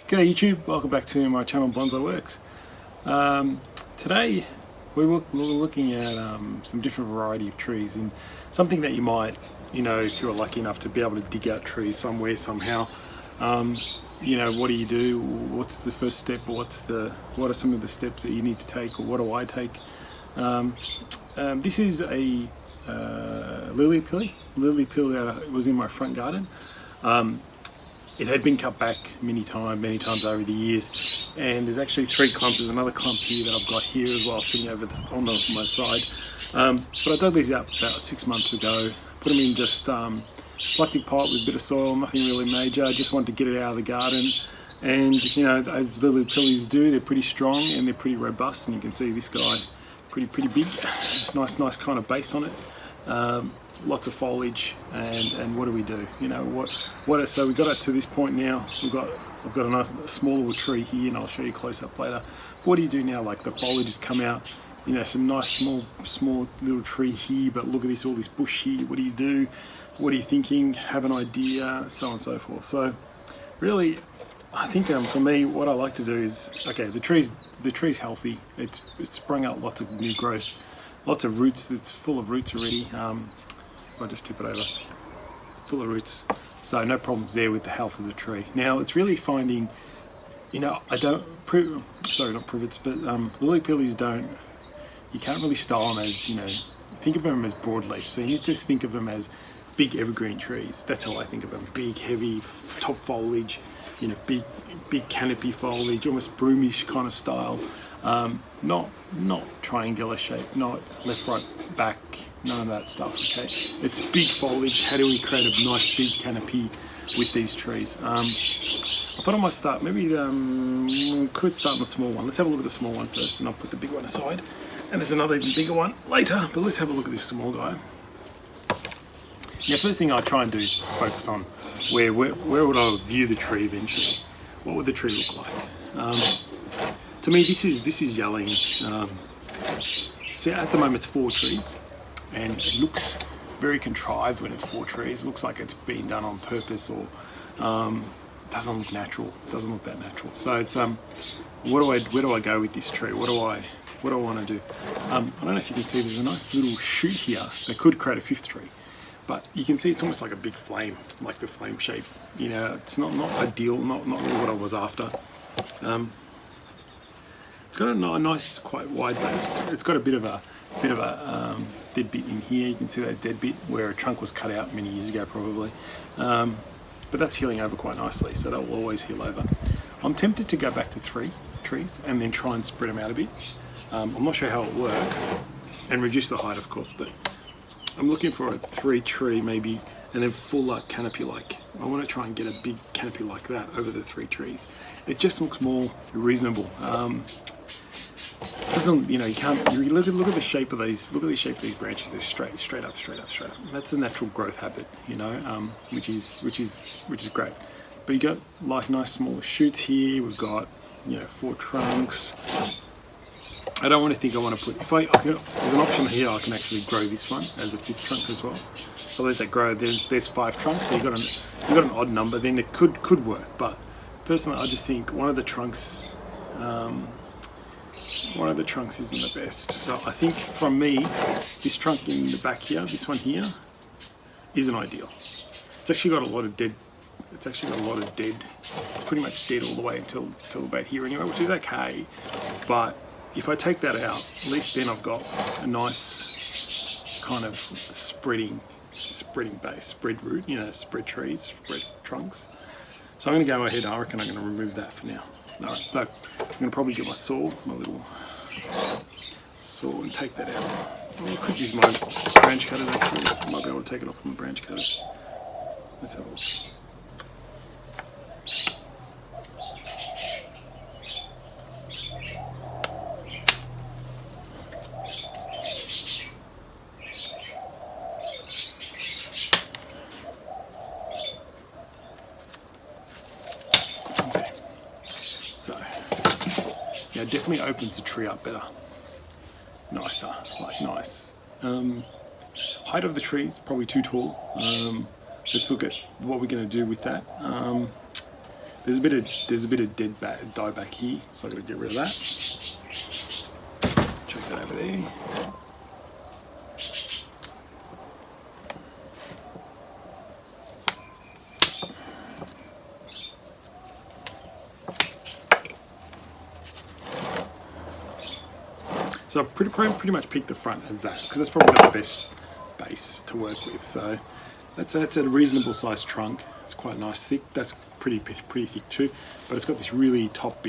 G'day YouTube, welcome back to my channel Bonsai Works. Today we're looking at some different variety of trees, and something that you might, if you're lucky enough to be able to dig out trees somewhere, somehow, what do you do? What's the first step, or what are some of the steps that you need to take, or what do I take? This is a lily pilly that was in my front garden. It had been cut back many times over the years, and there's actually 3 clumps. There's another clump here that I've got here as well, sitting over on my side. But I dug these out about 6 months ago. Put them in just plastic pot with a bit of soil, nothing really major. I just wanted to get it out of the garden. And as lily pillies do, they're pretty strong and they're pretty robust. And you can see this guy, pretty big, nice kind of base on it. Lots of foliage, and what do we do? So we got up to this point now. I've got a nice small little tree here, and I'll show you close up later. What do you do now? Like, the foliage has come out, some nice small little tree here, but look at this, all this bush here. What do you do? What are you thinking? Have an idea, so on and so forth. So really, I think for me, what I like to do is, okay, the tree's healthy. It's sprung out lots of new growth, lots of roots. It's full of roots already. I'll just tip it over, full of roots, so no problems there with the health of the tree. Now it's really finding, lily pillies you can't really style them as, think of them as broadleaf, so you need to think of them as big evergreen trees. That's how I think of them: big, heavy, top foliage, big canopy foliage, almost broomish kind of style. Not triangular shape, not left, right, back, none of that stuff. Okay, it's big foliage. How do we create a nice big canopy with these trees? I thought I might start, maybe we could start on the small one. Let's have a look at the small one first, and I'll put the big one aside, and there's another even bigger one later, but let's have a look at this small guy. Now, first thing I try and do is focus on where would I view the tree eventually. What would the tree look like? To me, this is yelling. See, at the moment it's 4 trees, and it looks very contrived when it's 4 trees. It looks like it's been done on purpose, or doesn't look natural. Doesn't look that natural. So it's where do I go with this tree? What do I want to do? I don't know if you can see. There's a nice little shoot here that could create a 5th tree, but you can see it's almost like a big flame, like the flame shape. It's not ideal. Not really what I was after. It's got a nice, quite wide base. It's got a bit of a dead bit in here. You can see that dead bit where a trunk was cut out many years ago, probably. But that's healing over quite nicely, so that will always heal over. I'm tempted to go back to 3 trees and then try and spread them out a bit. I'm not sure how it will work, and reduce the height, of course. But I'm looking for a 3 tree maybe, and then full canopy like. I want to try and get a big canopy like that over the 3 trees. It just looks more reasonable. Doesn't, you can't, you look at the shape of these, look at the shape of these branches. They're straight up. That's a natural growth habit, which is great. But you got like nice small shoots here. We've got 4 trunks. I don't want to think I want to put, there's an option here. I can actually grow this one as a 5th trunk as well. So let that grow. There's 5 trunks, so you've got an odd number. Then it could work. But personally, I just think one of the trunks isn't the best. So I think, from me, this trunk in the back here, this one here, isn't ideal. It's actually got a lot of dead. It's pretty much dead all the way until about here anyway, which is okay. But if I take that out, at least then I've got a nice kind of spreading base, spread root, spread trees, spread trunks. So I'm going to go ahead. I reckon I'm going to remove that for now. All right, so I'm going to probably get my little saw, and take that out. I could use my branch cutters actually. I might be able to take it off with my branch cutters. Let's have a look. So, yeah, it definitely opens the tree up better, nicer, like nice. Height of the tree is probably too tall. Let's look at what we're going to do with that. there's a bit of die back here, so I've got to get rid of that. Check that over there. So I've pretty much picked the front as that, because that's probably got the best base to work with. So that's a reasonable sized trunk. It's quite nice, thick. That's pretty thick too, but it's got this really top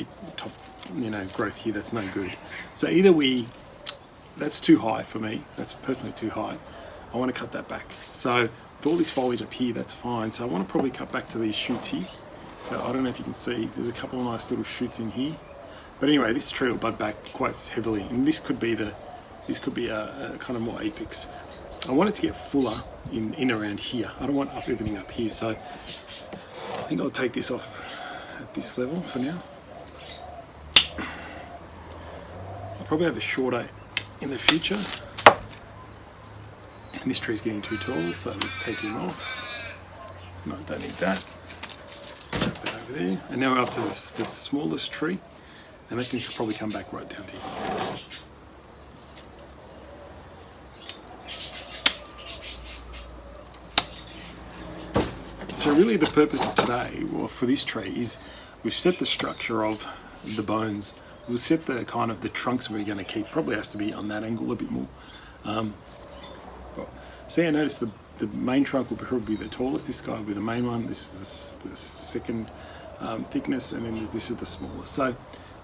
growth here that's no good. So either that's too high for me. That's personally too high. I want to cut that back. So with all this foliage up here, that's fine. So I want to probably cut back to these shoots here. So I don't know if you can see, there's a couple of nice little shoots in here. But anyway, this tree will bud back quite heavily, and this could be a kind of more apex. I want it to get fuller in around here. I don't want everything up here, so I think I'll take this off at this level for now. I'll probably have a shorter in the future. And this tree's getting too tall, so let's take him off. No, don't need that. Put that over there. And now we're up to the smallest tree. And that can probably come back right down to here. So really the purpose of today, or for this tree, is we've set the structure of the bones. We'll set the kind of the trunks we're going to keep. Probably has to be on that angle a bit more. See, I noticed the main trunk will probably be the tallest. This guy will be the main one. This is the second thickness, and then this is the smallest. So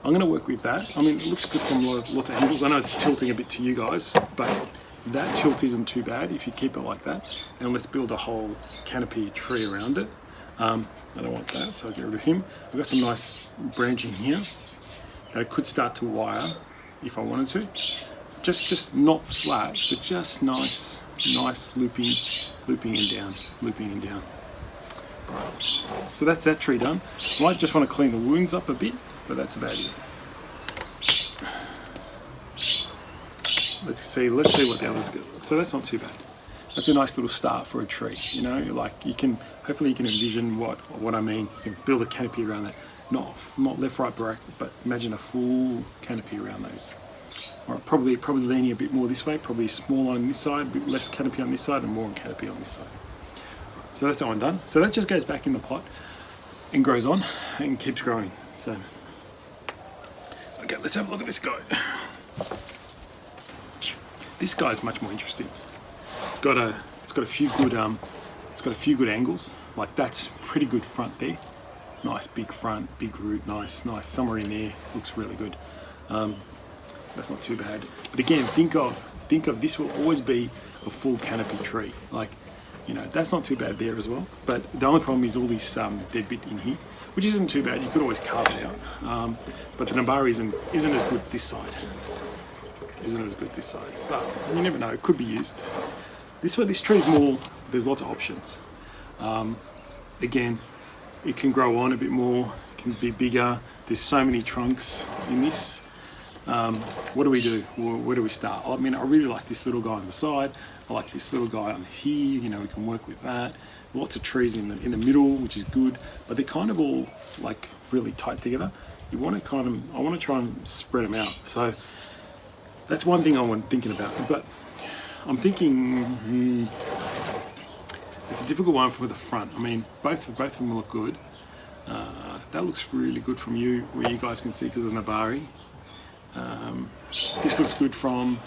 I'm going to work with that. I mean, it looks good from lots of angles. I know it's tilting a bit to you guys, but that tilt isn't too bad if you keep it like that. And let's build a whole canopy tree around it. I don't want that, so I'll get rid of him. I've got some nice branching here that I could start to wire if I wanted to. Just not flat, but just nice looping and down. Right. So that's that tree done. I might just want to clean the wounds up a bit, but that's about it. Let's see what the others go. So that's not too bad. That's a nice little start for a tree. You know, like hopefully you can envision what I mean. You can build a canopy around that. Not left, right, back, but imagine a full canopy around those. All right, probably leaning a bit more this way. Probably smaller on this side, a bit less canopy on this side, and more canopy on this side. So that's that one done. So that just goes back in the pot and grows on and keeps growing. So, okay, let's have a look at this guy. This guy's much more interesting. It's got a few good angles. Like that's pretty good front there. Nice big front, big root, nice. Somewhere in there looks really good. That's not too bad. But again, think of this will always be a full canopy tree. Like, you know, that's not too bad there as well. But the only problem is all this dead bit in here, which isn't too bad. You could always carve it out. But the Nabari isn't as good this side. But you never know. It could be used. This tree is more. There's lots of options. Again, it can grow on a bit more. It can be bigger. There's so many trunks in this. What do we do? Where do we start? I mean, I really like this little guy on the side. I like this little guy on here. You know, we can work with that. Lots of trees in the middle, which is good, but they're kind of all like really tight together. I want to try and spread them out. So that's one thing I'm thinking about. But I'm thinking it's a difficult one for the front. I mean, both of them look good. That looks really good from where you guys can see because of Nabari. This looks good from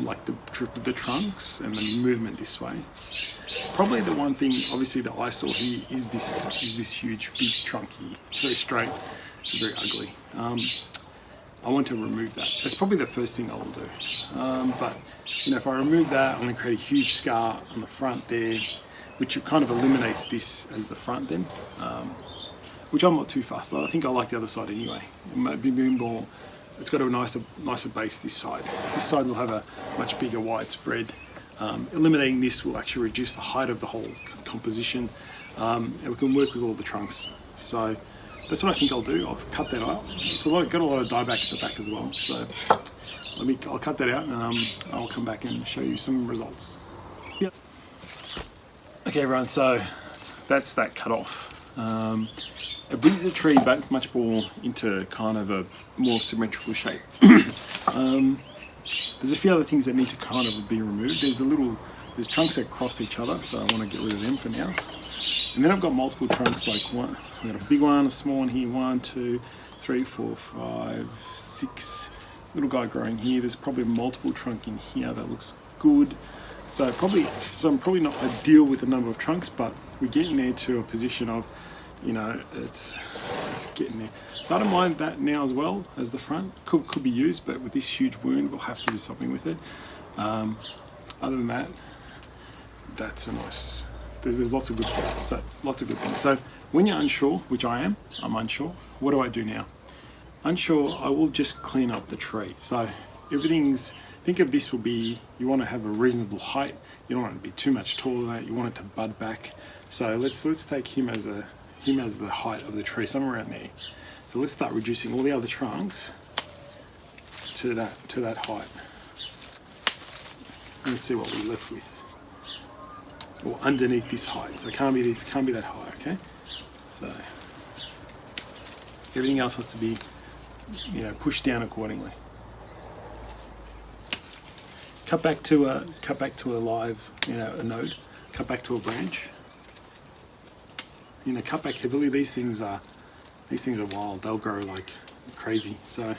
like the trunks and the movement this way. Probably the one thing, obviously, that I saw here is this huge big trunk here. It's very straight, very ugly. I want to remove that. That's probably the first thing I will do. But you know, if I remove that, I'm going to create a huge scar on the front there, which kind of eliminates this as the front then. Which I'm not too fussed. I think I like the other side anyway. It might be more. It's got a nicer base this side. This side will have a much bigger widespread. Eliminating this will actually reduce the height of the whole composition, and we can work with all the trunks. So that's what I think I'll do. I'll cut that out. It's got a lot of dieback at the back as well. So I'll cut that out, and I'll come back and show you some results. Yep. Okay, everyone. So that's that cut off. it brings the tree back much more into kind of a more symmetrical shape. There's a few other things that need to kind of be removed. There's trunks that cross each other, so I want to get rid of them for now. And then I've got multiple trunks, like one, I've got a big one, a small one here, 1, 2, 3, 4, 5, 6, little guy growing here. There's probably a multiple trunk in here that looks good. So I'm probably not ideal with the number of trunks, but we're getting there to a position of, you know, it's getting there. So I don't mind that now as well as the front. Could be used, but with this huge wound, we'll have to do something with it. Other than that, that's a nice. There's lots of good things. So when you're unsure, which I'm unsure. What do I do now? Unsure, I will just clean up the tree. So think of this will be, you want to have a reasonable height. You don't want it to be too much taller than that. You want it to bud back. So let's take him as the height of the tree, somewhere around there. So let's start reducing all the other trunks to that height. Let's see what we're left with. Or underneath this height. So it can't be that high, okay? So everything else has to be, you know, pushed down accordingly. Cut back to a live, you know, a node. Cut back to a branch. You know, cut back heavily. These things are wild. They'll grow like crazy. So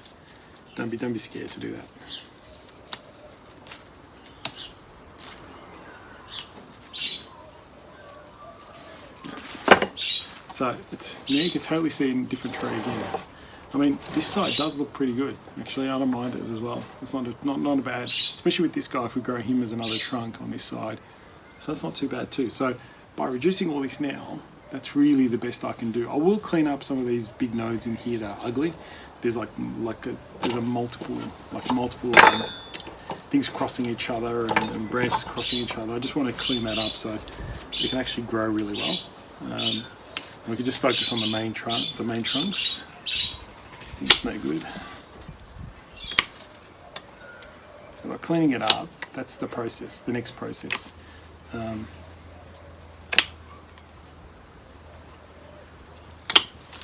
don't be scared to do that. So it's, you can totally see in different tree again. I mean, this side does look pretty good. Actually, I don't mind it as well. It's not a bad, especially with this guy, if we grow him as another trunk on this side. So that's not too bad too. So by reducing all this now, that's really the best I can do. I will clean up some of these big nodes in here that are ugly. There's multiple things crossing each other and branches crossing each other. I just want to clean that up so it can actually grow really well. We can just focus on the main trunks. This thing's no good. So by cleaning it up, that's the process, the next process.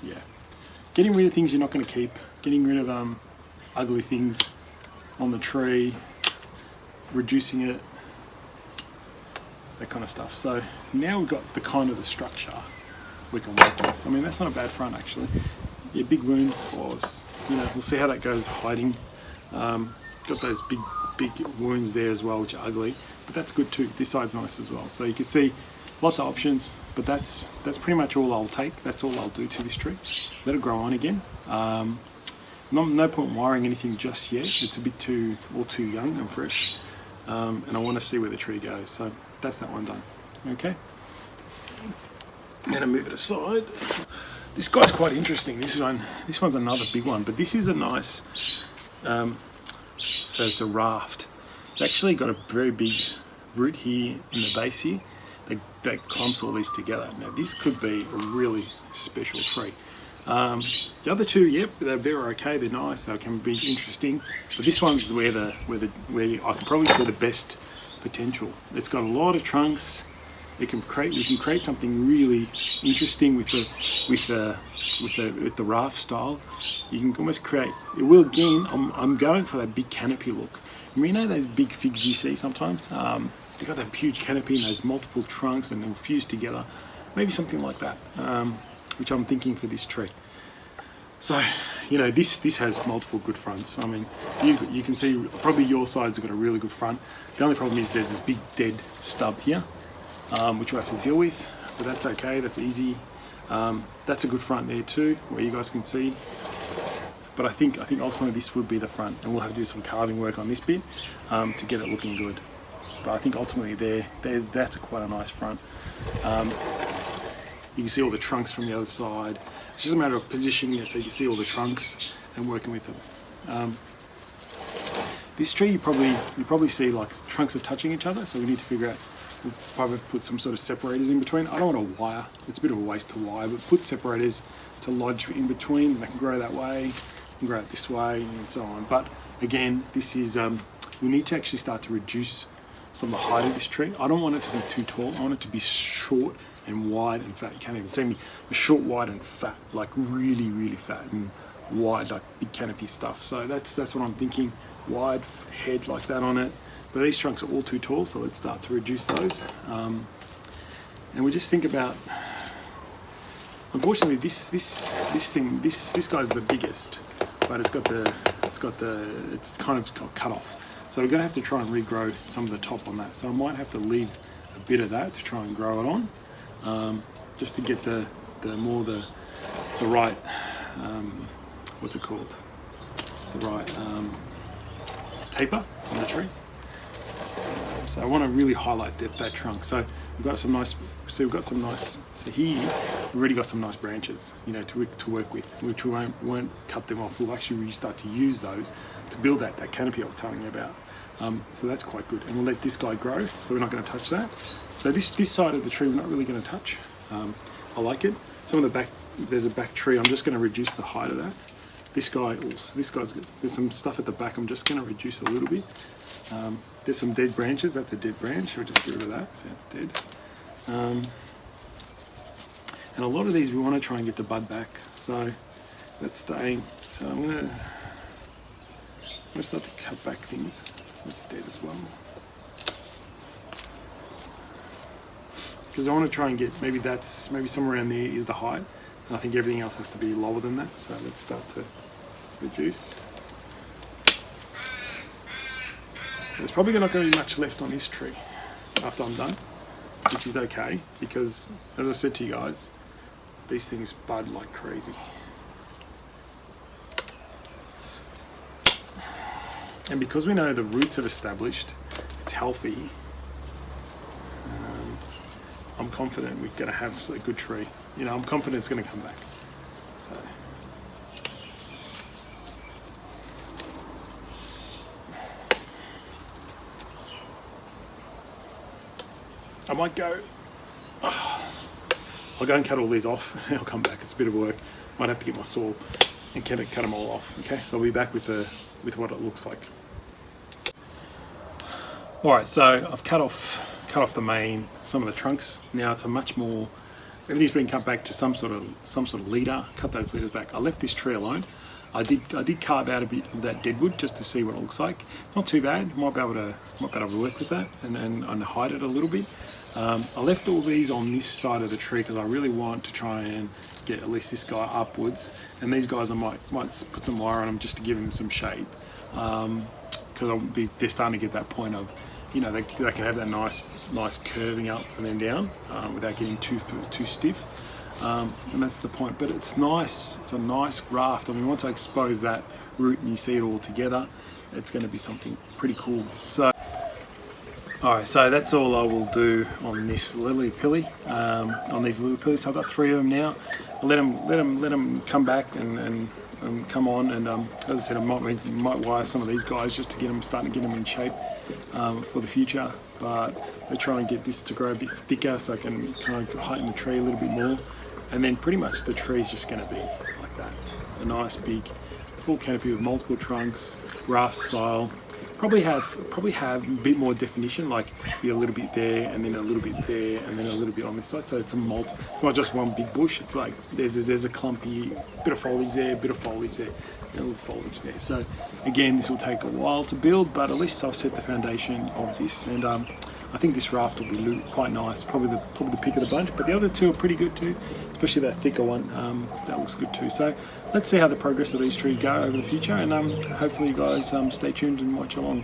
Yeah, getting rid of things you're not going to keep, getting rid of ugly things on the tree, reducing it, that kind of stuff. So now we've got the structure we can work with. I mean, that's not a bad front actually. Yeah, big wound, we'll see how that goes hiding. Got those big wounds there as well, which are ugly, but that's good too. This side's nice as well. So you can see lots of options, but that's pretty much all I'll take. That's all I'll do to this tree. Let it grow on again. No point wiring anything just yet. It's a bit too young and fresh, and I want to see where the tree goes. So that's that one done. Okay. I'm going to move it aside. This guy's quite interesting. This one's another big one, but this is a nice. So it's a raft. It's actually got a very big root here in the base here that clumps all these together. Now this could be a really special tree. The other two, yep, they're okay. They're nice. They can be interesting, but this one's where I can probably see the best potential. It's got a lot of trunks. We can create something really interesting with the raft style. You can almost create. It will again. I'm going for that big canopy look. You know those big figs you see sometimes. They've got that huge canopy and those multiple trunks and they'll fuse together. Maybe something like that, which I'm thinking for this tree. So, you know, this has multiple good fronts. I mean, you can see probably your side's got a really good front. The only problem is there's this big dead stub here. Which we'll have to deal with, but that's okay, that's easy. That's a good front there too, where you guys can see. But I think ultimately this would be the front, and we'll have to do some carving work on this bit to get it looking good. But I think ultimately that's quite a nice front. You can see all the trunks from the other side. It's just a matter of positioning it so you can see all the trunks and working with them. This tree you probably see like trunks are touching each other, so we need to figure out. We'll probably put some sort of separators in between. I don't want to wire, it's a bit of a waste to wire, but put separators to lodge in between. They can grow that way, can grow it this way, and so on. But again, this is, we need to actually start to reduce some of the height of this tree. I don't want it to be too tall, I want it to be short and wide and fat. You can't even see me. I'm short, wide and fat, like really, really fat and wide, like big canopy stuff. So that's what I'm thinking. Wide head like that on it. But these trunks are all too tall, so let's start to reduce those. And we just think about, unfortunately, this guy's the biggest, but it's kind of got cut off. So we're going to have to try and regrow some of the top on that. So I might have to leave a bit of that to try and grow it on, just to get the right, what's it called? The right taper on the tree. So I want to really highlight that trunk. So we've got some nice. So here we've already got some nice branches, you know, to work with, which we won't cut them off. We'll actually really start to use those to build that canopy I was telling you about. So that's quite good. And we'll let this guy grow. So we're not going to touch that. So this side of the tree we're not really going to touch. I like it. Some of the back, there's a back tree. I'm just going to reduce the height of that. This guy's good. There's some stuff at the back. I'm just going to reduce a little bit. There's some dead branches. That's a dead branch. We'll just get rid of that. So it's dead. And a lot of these we want to try and get the bud back. So that's the aim. So I'm going to start to cut back things. That's dead as well. Because I want to try and get, maybe somewhere around there is the height. And I think everything else has to be lower than that. So let's start to reduce. There's probably not going to be much left on this tree after I'm done, which is okay, because as I said to you guys, these things bud like crazy. And because we know the roots have established, it's healthy, I'm confident we're going to have a good tree. You know, I'm confident it's going to come back. So. I might go, I'll go and cut all these off and I'll come back. It's a bit of work. Might have to get my saw and cut them all off. Okay, so I'll be back with what it looks like. All right, so I've cut off some of the trunks. Now it's a much more, everything's been cut back to some sort of leader. Cut those leaders back. I left this tree alone. I did carve out a bit of that deadwood just to see what it looks like. It's not too bad. Might be able to work with that and hide it a little bit. I left all these on this side of the tree because I really want to try and get at least this guy upwards, and these guys I might put some wire on them just to give them some shape, because they're starting to get that point of, you know, they can have that nice curving up and then down without getting too stiff, and that's the point. But it's nice. It's a nice graft. I mean, once I expose that root and you see it all together, it's going to be something pretty cool. So. Alright, so that's all I will do on this lily pilly, on these lily pillies. So I've got 3 of them now. I'll let them come back and come on. And as I said, I might wire some of these guys just to starting to get them in shape for the future. But I try and get this to grow a bit thicker so I can kind of heighten the tree a little bit more. And then pretty much the tree is just going to be like that, a nice big full canopy with multiple trunks, raft style. Probably have a bit more definition, like be a little bit there and then a little bit there and then a little bit on this side. So it's it's not just one big bush. It's like there's a clumpy bit of foliage there, a bit of foliage there, and a little foliage there. So again, this will take a while to build, but at least I've set the foundation of this, and I think this raft will be quite nice. Probably the pick of the bunch, but the other two are pretty good too, especially that thicker one. That looks good too. So let's see how the progress of these trees go over the future, and hopefully you guys stay tuned and watch along.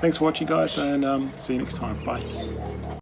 Thanks for watching, guys, and see you next time. Bye.